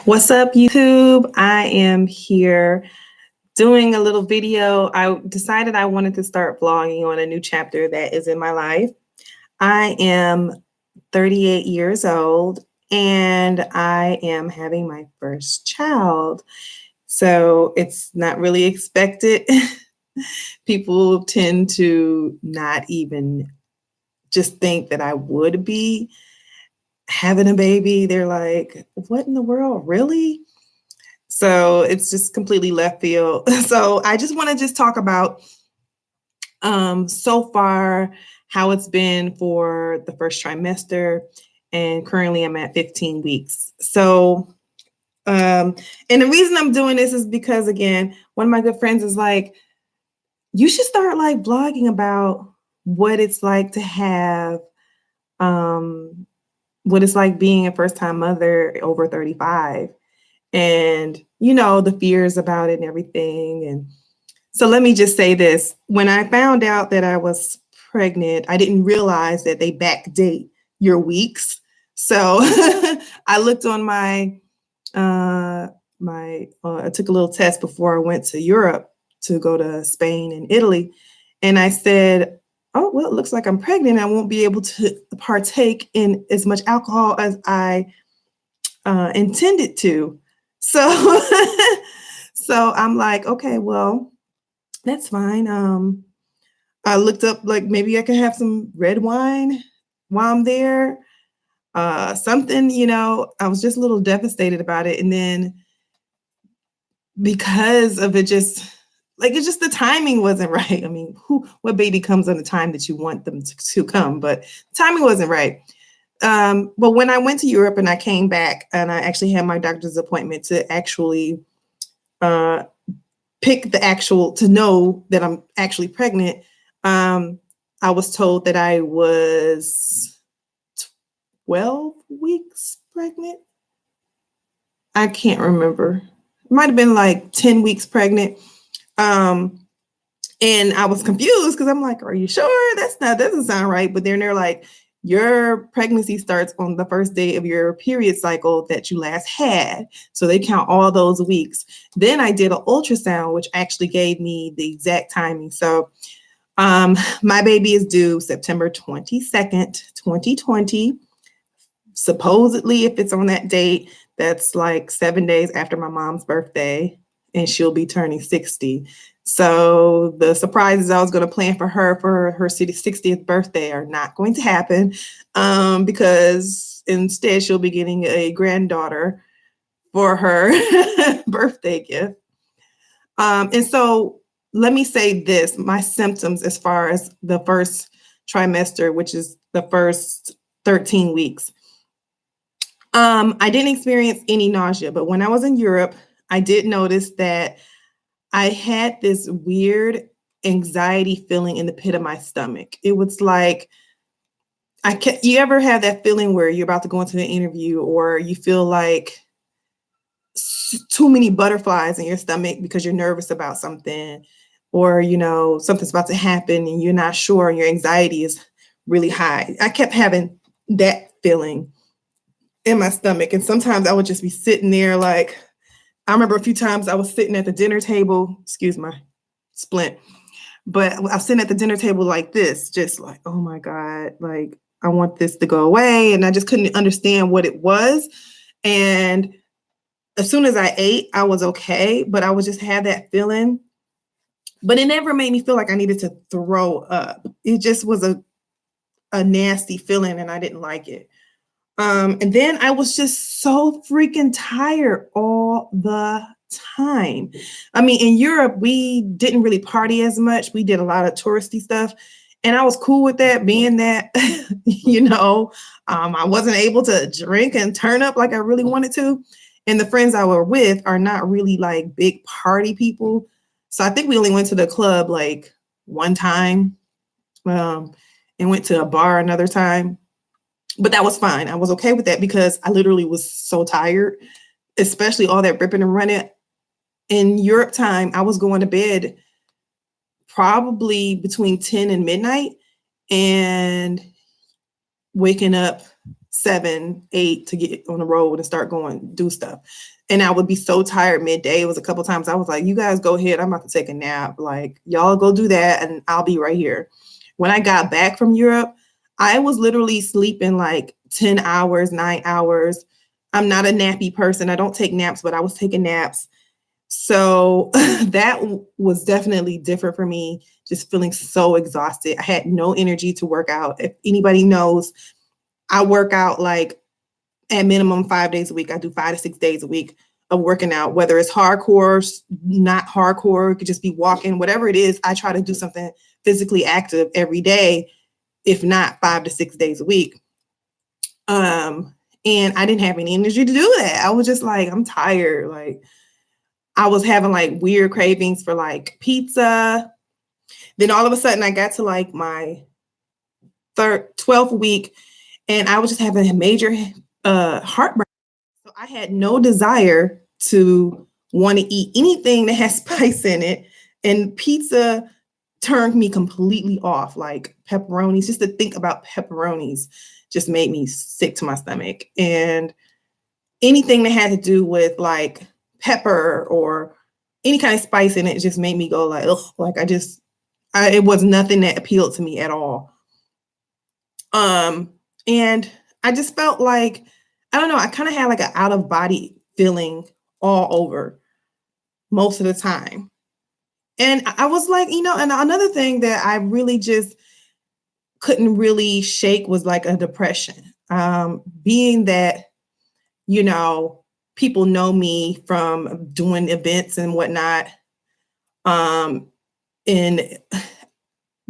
What's up, YouTube? I am here doing a little video. I decided I wanted to start vlogging on a new chapter that is in my life. I am 38 years old and I am having my first child. So it's not really expected. People tend to not even just think that I would be having a baby. They're like, what in the world? Really? So it's just completely left field. So I just want to just talk about so far how it's been for the first trimester, and currently I'm at 15 weeks. So and the reason I'm doing this is because, again, one of my good friends is like, you should start like blogging about what it's like to have what it's like being a first time mother over 35, and the fears about it and everything. And so let me just say this: when I found out that I was pregnant, I didn't realize that they backdate your weeks. So I looked on I took a little test before I went to Europe to go to Spain and Italy, and I said, oh, well, it looks like I'm pregnant. I won't be able to partake in as much alcohol as I intended to. So, so I'm like, okay, well, that's fine. I looked up, like, maybe I could have some red wine while I'm there. Something, I was just a little devastated about it. And then because of it, it's just the timing wasn't right. I mean, what baby comes on the time that you want them to come, but timing wasn't right. But when I went to Europe and I came back and I actually had my doctor's appointment to actually pick to know that I'm actually pregnant, I was told that I was 12 weeks pregnant. I can't remember. It might have been like 10 weeks pregnant. And I was confused because I'm like, are you sure? That doesn't sound right. But then they're like, your pregnancy starts on the first day of your period cycle that you last had. So they count all those weeks. Then I did an ultrasound, which actually gave me the exact timing. So my baby is due September 22nd, 2020. Supposedly, if it's on that date, that's like 7 days after my mom's birthday, and she'll be turning 60. So the surprises I was going to plan for her 60th birthday are not going to happen, because instead she'll be getting a granddaughter for her birthday gift. And so let me say this: my symptoms as far as the first trimester, which is the first 13 weeks. I didn't experience any nausea, but when I was in Europe, I did notice that I had this weird anxiety feeling in the pit of my stomach. It was like, you ever have that feeling where you're about to go into an interview, or you feel like too many butterflies in your stomach because you're nervous about something, or something's about to happen and you're not sure and your anxiety is really high. I kept having that feeling in my stomach, and sometimes I would just be sitting there, like, I remember a few times I was sitting at the dinner table, excuse my splint, but I was sitting at the dinner table like this, just like, oh my God, like, I want this to go away. And I just couldn't understand what it was. And as soon as I ate, I was okay, but I would just have that feeling. But it never made me feel like I needed to throw up. It just was a nasty feeling, and I didn't like it. And then I was just so freaking tired all the time. I mean, in Europe, we didn't really party as much. We did a lot of touristy stuff. And I was cool with that, being that, I wasn't able to drink and turn up like I really wanted to. And the friends I were with are not really like big party people. So I think we only went to the club like one time, and went to a bar another time. But that was fine. I was okay with that because I literally was so tired, especially all that ripping and running. In Europe time, I was going to bed probably between 10 and midnight and waking up 7, 8 to get on the road and start going do stuff. And I would be so tired midday. It was a couple times I was like, you guys go ahead. I'm about to take a nap. Like, y'all go do that and I'll be right here. When I got back from Europe, I was literally sleeping like 10 hours, 9 hours. I'm not a nappy person. I don't take naps, but I was taking naps. So that was definitely different for me, just feeling so exhausted. I had no energy to work out. If anybody knows, I work out like at minimum 5 days a week. I do 5 to 6 days a week of working out, whether it's hardcore, not hardcore, it could just be walking, whatever it is. I try to do something physically active every day, if not 5 to 6 days a week. And I didn't have any energy to do that. I was just like, I'm tired. Like, I was having like weird cravings for like pizza. Then all of a sudden I got to like my 12th week and I was just having a major heartburn. So I had no desire to want to eat anything that has spice in it. And pizza turned me completely off. Like pepperonis, just to think about pepperonis just made me sick to my stomach. And anything that had to do with like pepper or any kind of spice in it just made me go like, ugh, like it was nothing that appealed to me at all. And I just felt like, I don't know, I kind of had like an out of body feeling all over most of the time. And I was like, and another thing that I really just couldn't really shake was like a depression. Being that, people know me from doing events and whatnot. And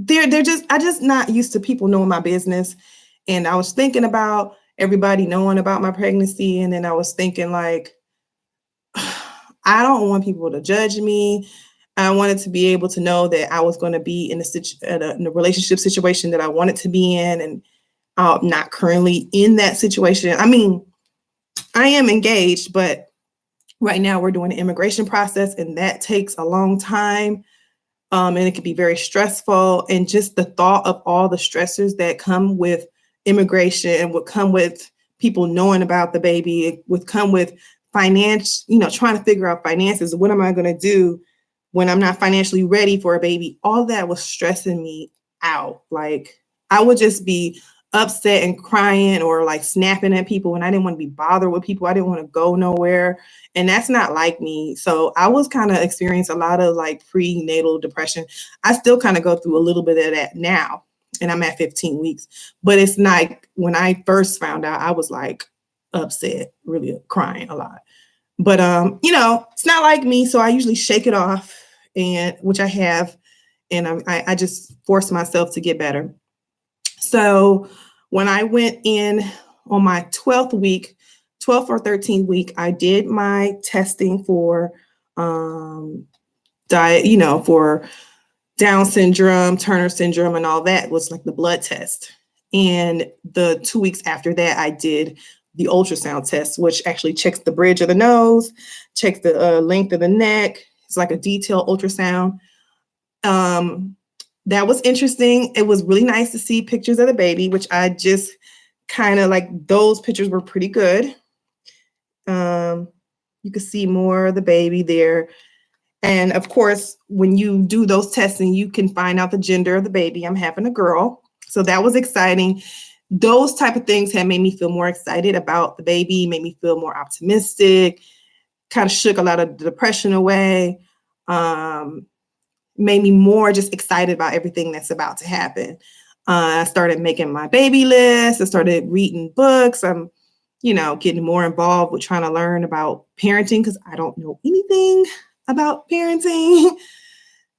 I just not used to people knowing my business. And I was thinking about everybody knowing about my pregnancy. And then I was thinking like, I don't want people to judge me. I wanted to be able to know that I was going to be in a relationship situation that I wanted to be in. And I'm not currently in that situation. I mean, I am engaged, but right now we're doing an immigration process and that takes a long time. And it can be very stressful. And just the thought of all the stressors that come with immigration and would come with people knowing about the baby, it would come with finance, trying to figure out finances. What am I going to do when I'm not financially ready for a baby? All that was stressing me out. Like I would just be upset and crying or like snapping at people when I didn't want to be bothered with people. I didn't want to go nowhere. And that's not like me. So I was kind of experiencing a lot of like prenatal depression. I still kind of go through a little bit of that now. And I'm at 15 weeks. But it's not, when I first found out, I was like upset, really crying a lot. But it's not like me. So I usually shake it off, and which I have. And I just force myself to get better. So when I went in on my 12th or 13th week, I did my testing for diet, for Down syndrome, Turner syndrome, and all that was like the blood test. And the 2 weeks after that, I did the ultrasound test, which actually checks the bridge of the nose, checks the length of the neck. It's like a detailed ultrasound. That was interesting. It was really nice to see pictures of the baby, which I just kind of like, those pictures were pretty good. You could see more of the baby there. And of course, when you do those testing, you can find out the gender of the baby. I'm having a girl. So that was exciting. Those type of things have made me feel more excited about the baby, made me feel more optimistic, kind of shook a lot of the depression away. Made me more just excited about everything that's about to happen. I started making my baby list. I started reading books. I'm, getting more involved with trying to learn about parenting because I don't know anything about parenting.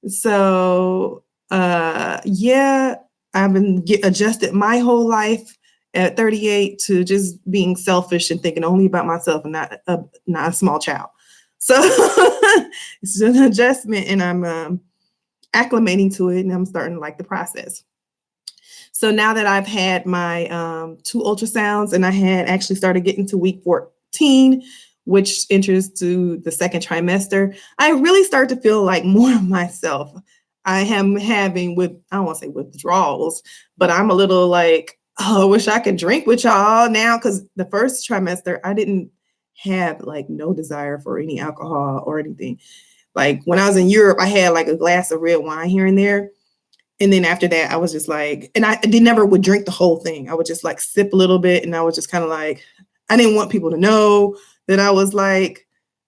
So, yeah, I've been adjusted my whole life at 38 to just being selfish and thinking only about myself and not a small child. So it's an adjustment, and I'm acclimating to it, and I'm starting to like the process. So now that I've had my 2 ultrasounds, and I had actually started getting to week 14, which enters to the second trimester, I really start to feel like more of myself. I am having I don't want to say withdrawals, but I'm a little like, Oh, I wish I could drink with y'all now, because the first trimester I didn't have like no desire for any alcohol or anything. Like when I was in Europe, I had like a glass of red wine here and there. And then after that, I was just like, and I did never would drink the whole thing. I would just like sip a little bit, and I was just kind of like, I didn't want people to know that I was like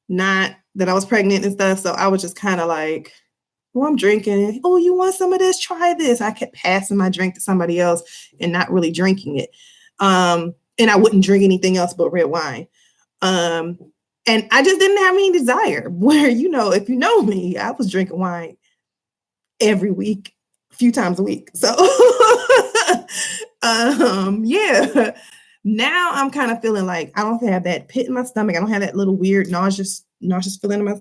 not that I was pregnant and stuff. So I was just kind of like, well, I'm drinking. Oh, you want some of this? Try this. I kept passing my drink to somebody else and not really drinking it. And I wouldn't drink anything else but red wine. Um, and I just didn't have any desire. Where, if you know me, I was drinking wine every week, a few times a week. So, yeah. Now I'm kind of feeling like I don't have that pit in my stomach. I don't have that little weird nauseous feeling in my.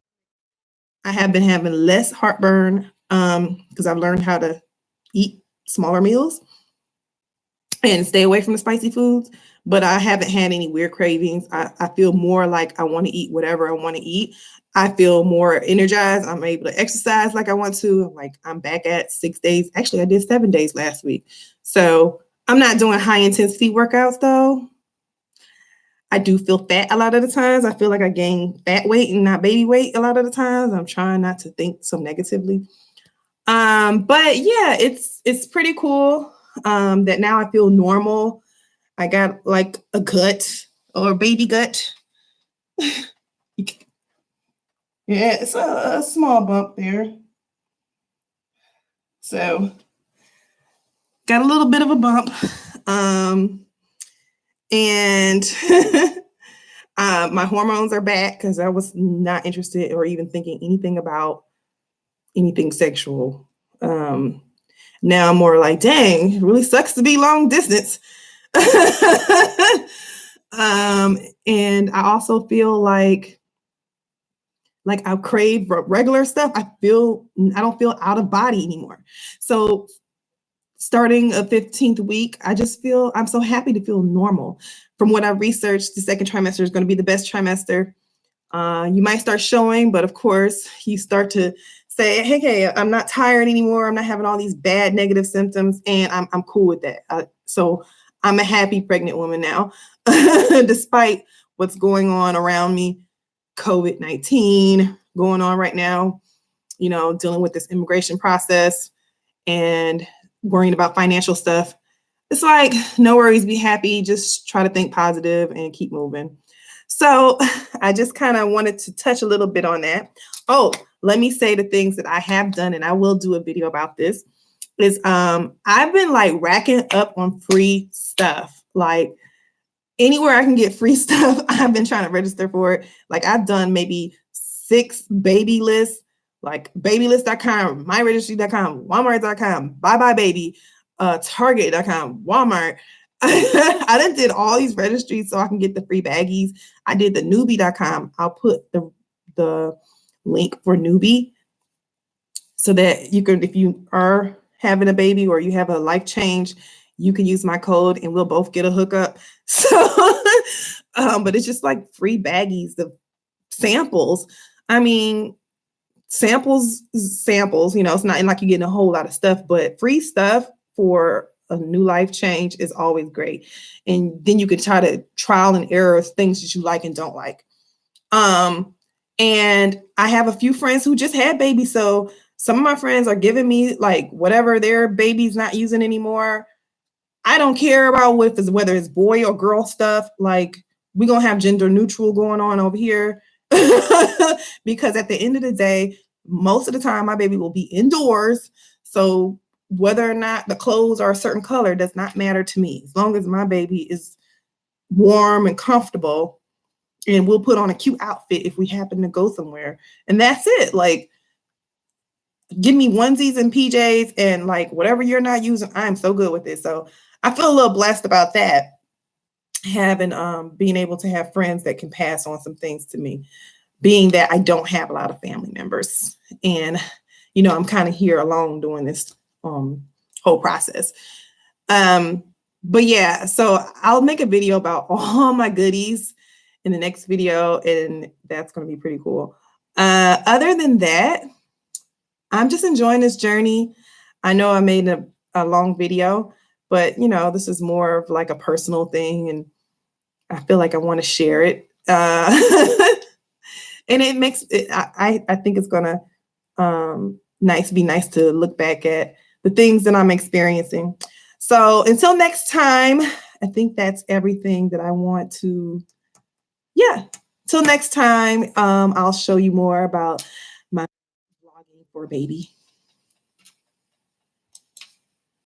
I have been having less heartburn because I've learned how to eat smaller meals and stay away from the spicy foods. But I haven't had any weird cravings. I feel more like I want to eat whatever I want to eat. I feel more energized. I'm able to exercise like I want to. Like I'm back at 6 days. Actually, I did 7 days last week. So I'm not doing high intensity workouts though. I do feel fat a lot of the times. I feel like I gain fat weight and not baby weight a lot of the times. I'm trying not to think so negatively. But yeah, it's pretty cool that now I feel normal. I got like a gut or a baby gut. Yeah, it's a small bump there. So got a little bit of a bump. And my hormones are back because I was not interested or even thinking anything about anything sexual. Now I'm more like, dang, it really sucks to be long distance. And I also feel like I crave regular stuff. I don't feel out of body anymore. So starting a 15th week, I just feel I'm so happy to feel normal. From what I've researched, the second trimester is going to be the best trimester. You might start showing, but of course, you start to say, hey, I'm not tired anymore. I'm not having all these bad negative symptoms, and I'm cool with that. So I'm a happy pregnant woman now, despite what's going on around me, COVID-19 going on right now, dealing with this immigration process and worrying about financial stuff. It's like, no worries, be happy, just try to think positive and keep moving. So I just kind of wanted to touch a little bit on that. Oh, let me say the things that I have done, and I will do a video about this, is I've been like racking up on free stuff. Like anywhere I can get free stuff, I've been trying to register for it. Like I've done maybe 6 baby lists, like babylist.com, myregistry.com, walmart.com, bye bye baby, target.com, Walmart. I done did all these registries so I can get the free baggies. I did the newbie.com. I'll put the link for newbie so that you can, if you are having a baby or you have a life change, you can use my code and we'll both get a hookup. So, but it's just like free baggies of samples. I mean, samples, it's not like you're getting a whole lot of stuff, but free stuff for a new life change is always great. And then you can try to trial and error things that you like and don't like. And I have a few friends who just had babies. So some of my friends are giving me like whatever their baby's not using anymore. I don't care about whether it's boy or girl stuff. Like we're going to have gender neutral going on over here. Because at the end of the day, most of the time my baby will be indoors. So whether or not the clothes are a certain color does not matter to me. As long as my baby is warm and comfortable, and we'll put on a cute outfit if we happen to go somewhere. And that's it. Like, give me onesies and PJs and like whatever you're not using, I'm so good with it. So I feel a little blessed about that. Having being able to have friends that can pass on some things to me, being that I don't have a lot of family members. And I'm kind of here alone doing this whole process. But yeah, so I'll make a video about all my goodies in the next video, and that's going to be pretty cool. Other than that, I'm just enjoying this journey. I know I made a long video, but you know, this is more of like a personal thing, and I feel like I want to share it. And it makes it, I think it's gonna be nice to look back at the things that I'm experiencing. So until next time, I think that's everything that I want to. Yeah. Till next time, I'll show you more about my vlogging for baby.